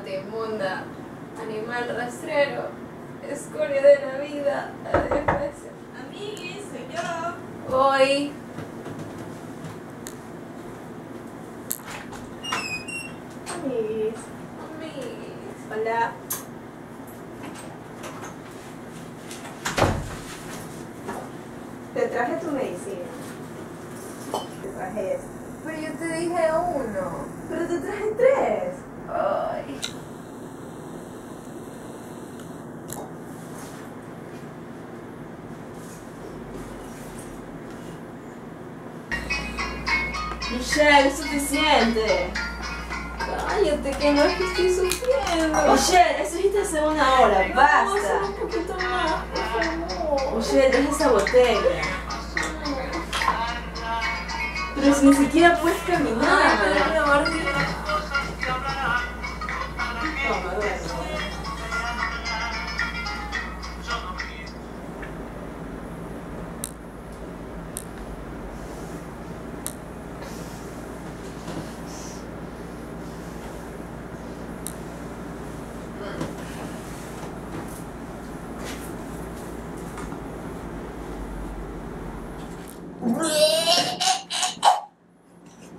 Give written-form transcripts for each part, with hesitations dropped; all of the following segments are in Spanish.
planta inmunda, animal rastrero, escoria de la vida, desprecio. Amiguis, soy yo. Voy. Amiguis. Hola. Te traje tu medicina. Te traje esto. Pero yo te dije uno. Pero te traje 3. Ay. Michelle, es suficiente. Cállate, que no es que estoy sufriendo. Michelle, eso dijiste hace 1 hora. Vamos a hacer Basta. un poquito más, por favor. Michelle, deja esa botella. Pero si ni siquiera puedes caminar. Ay, Toma, duerme.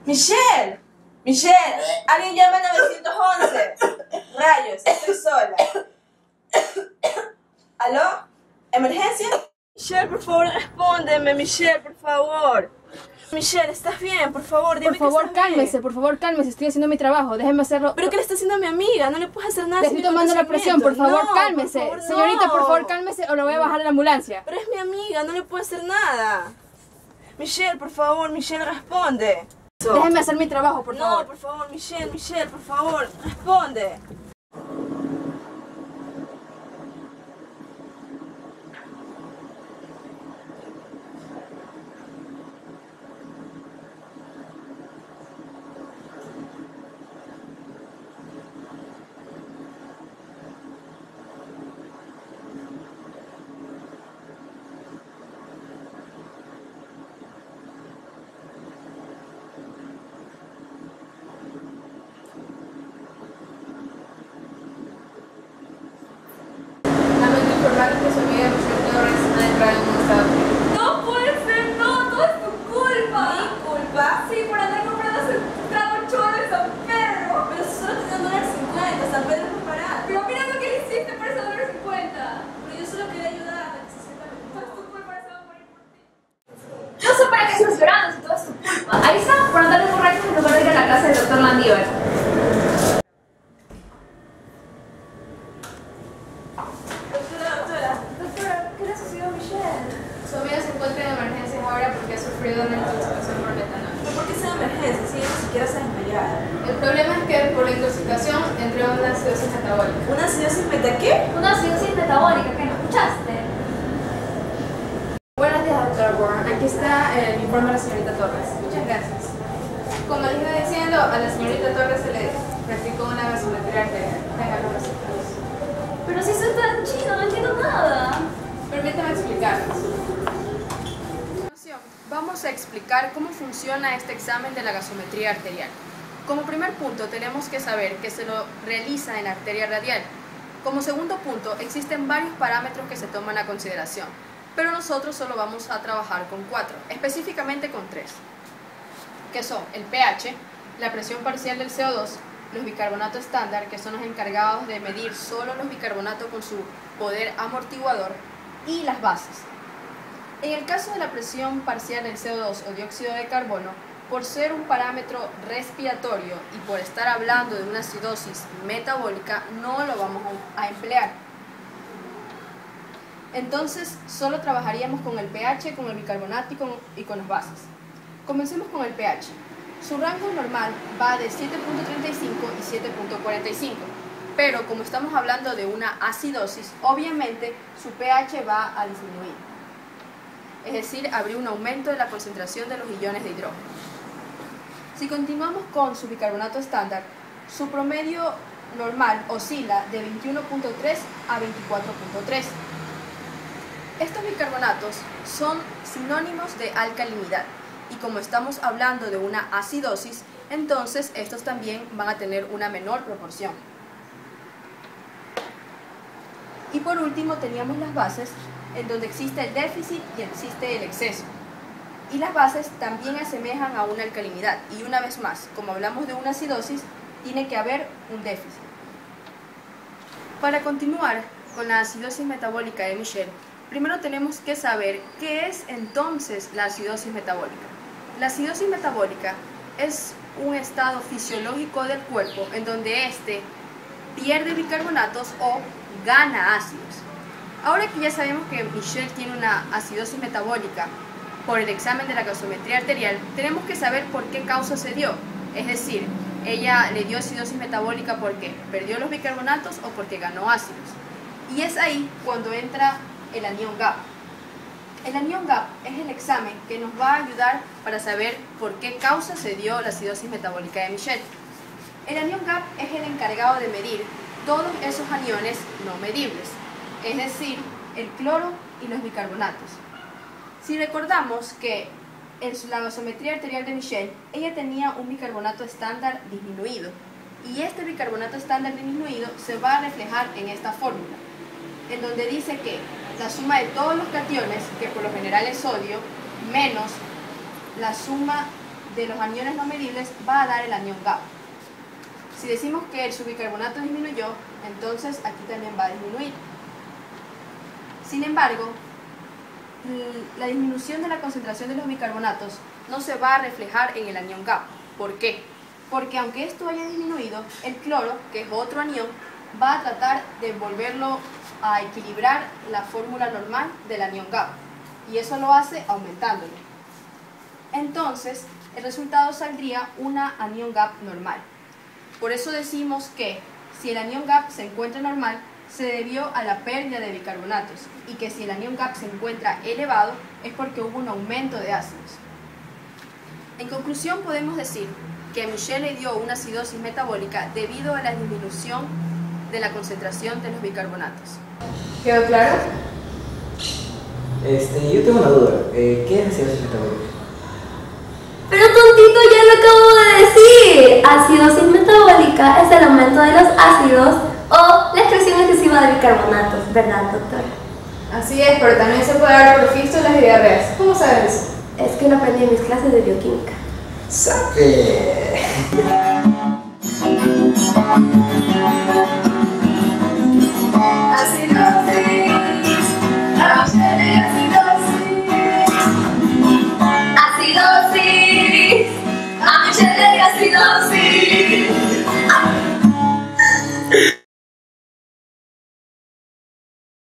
Michelle, Michelle, alguien llama al 911. Rayos, estoy sola. ¿Aló? ¿Emergencia? Michelle, por favor, respóndeme, Michelle, por favor. Michelle, ¿estás bien? Por favor, dime Por favor, que estás cálmese, bien. por favor, cálmese. Estoy haciendo mi trabajo. Déjeme hacerlo. ¿Pero qué le está haciendo a mi amiga? No le puedes hacer nada. Le sin estoy mi tomando la presión. Por favor, consentimiento. cálmese. No, por favor, Señorita, no. por favor, cálmese o lo voy a bajar a la ambulancia. Pero es mi amiga, no le puedo hacer nada. Michelle, por favor, Michelle, responde. Déjeme hacer mi trabajo, por No, favor. por favor, Michelle, Michelle, por favor, responde. Lamento informar que su amiga Michelle Torres ha entrado en un estado crítico. No puede ser, no, todo es tu culpa. ¿Mi culpa? Sí, por andar comprando ese trago choro de San Pedro. Pero si solo tenía $1.50, San Pedro es muy barato. Pero mira lo que le hiciste por ese $1.50. Pero yo solo quería ayudarla, que se sienta Todo es mejor. tu culpa, ahora se va a morir por ti. Yo sé para qué estás llorando si todo es tu culpa. Ahí está, por andar de borracho en lugar de ir a la casa del doctor Landívar. Doctora, ¿qué le ha sucedido a Michelle? Su amiga se encuentra en emergencias ahora porque ha sufrido una intoxicación por metanol. ¿Pero por qué sea emergencia? Si ella ni siquiera se ha desmayado. El problema es que por la intoxicación entró en una acidosis metabólica. ¿Una acidosis meta qué? Una acidosis metabólica, ¿qué no escuchaste? Buenos días, doctora Warren. Aquí está el informe de la señorita Torres. Muchas gracias. Como les iba diciendo, a la señorita Torres se le practicó una gasometría arterial. Venga, los resultados. Pero si soy tan chino, no entiendo nada. Permítame explicarles. Vamos a explicar cómo funciona este examen de la gasometría arterial. Como primer punto, tenemos que saber que se lo realiza en la arteria radial. Como segundo punto, existen varios parámetros que se toman a consideración, pero nosotros solo vamos a trabajar con 4, específicamente con 3, que son el pH, la presión parcial del CO2, los bicarbonatos estándar, que son los encargados de medir solo los bicarbonatos con su poder amortiguador, y las bases. En el caso de la presión parcial del CO2 o dióxido de carbono, por ser un parámetro respiratorio y por estar hablando de una acidosis metabólica, no lo vamos a emplear. Entonces, solo trabajaríamos con el pH, con el bicarbonato y con las bases. Comencemos con el pH. Su rango normal va de 7.35 y 7.45, pero como estamos hablando de una acidosis, obviamente su pH va a disminuir. Es decir, habría un aumento de la concentración de los iones de hidrógeno. Si continuamos con su bicarbonato estándar, su promedio normal oscila de 21.3 a 24.3. Estos bicarbonatos son sinónimos de alcalinidad y como estamos hablando de una acidosis, entonces estos también van a tener una menor proporción. Y por último teníamos las bases, en donde existe el déficit y existe el exceso. Y las bases también asemejan a una alcalinidad. Y una vez más, como hablamos de una acidosis, tiene que haber un déficit. Para continuar con la acidosis metabólica de Michel, primero tenemos que saber qué es entonces la acidosis metabólica. La acidosis metabólica es un estado fisiológico del cuerpo en donde éste pierde bicarbonatos o gana ácidos. Ahora que ya sabemos que Michel tiene una acidosis metabólica por el examen de la gasometría arterial, tenemos que saber por qué causa se dio. Es decir, ella le dio acidosis metabólica porque perdió los bicarbonatos o porque ganó ácidos. Y es ahí cuando entra el anión GAP. El anión GAP es el examen que nos va a ayudar para saber por qué causa se dio la acidosis metabólica de Michel. El anión GAP es el encargado de medir todos esos aniones no medibles, es decir, el cloro y los bicarbonatos. Si recordamos que en la gasometría arterial de Michel, ella tenía un bicarbonato estándar disminuido, y este bicarbonato estándar disminuido se va a reflejar en esta fórmula, en donde dice que la suma de todos los cationes, que por lo general es sodio, menos la suma de los aniones no medibles, va a dar el anión GAP. Si decimos que su bicarbonato disminuyó, entonces aquí también va a disminuir. Sin embargo, la disminución de la concentración de los bicarbonatos no se va a reflejar en el anión GAP. ¿Por qué? Porque aunque esto haya disminuido, el cloro, que es otro anión, va a tratar de volverlo a equilibrar la fórmula normal del anión GAP, y eso lo hace aumentándolo. Entonces, el resultado saldría una anión GAP normal. Por eso decimos que si el anión GAP se encuentra normal, se debió a la pérdida de bicarbonatos, y que si el anión GAP se encuentra elevado, es porque hubo un aumento de ácidos. En conclusión, podemos decir que a Michel le dio una acidosis metabólica debido a la disminución de la concentración de los bicarbonatos. ¿Quedó claro? Yo tengo una duda. ¿Qué es acidosis metabólica? Pero tontito, ya lo acabo de decir. Acidosis metabólica es el aumento de los ácidos o la extracción excesiva de bicarbonatos, ¿verdad, doctora? Así es, pero también se puede dar por fístulas y diarreas. ¿Cómo sabes eso? Es que lo aprendí en mis clases de bioquímica. ¡Sabe!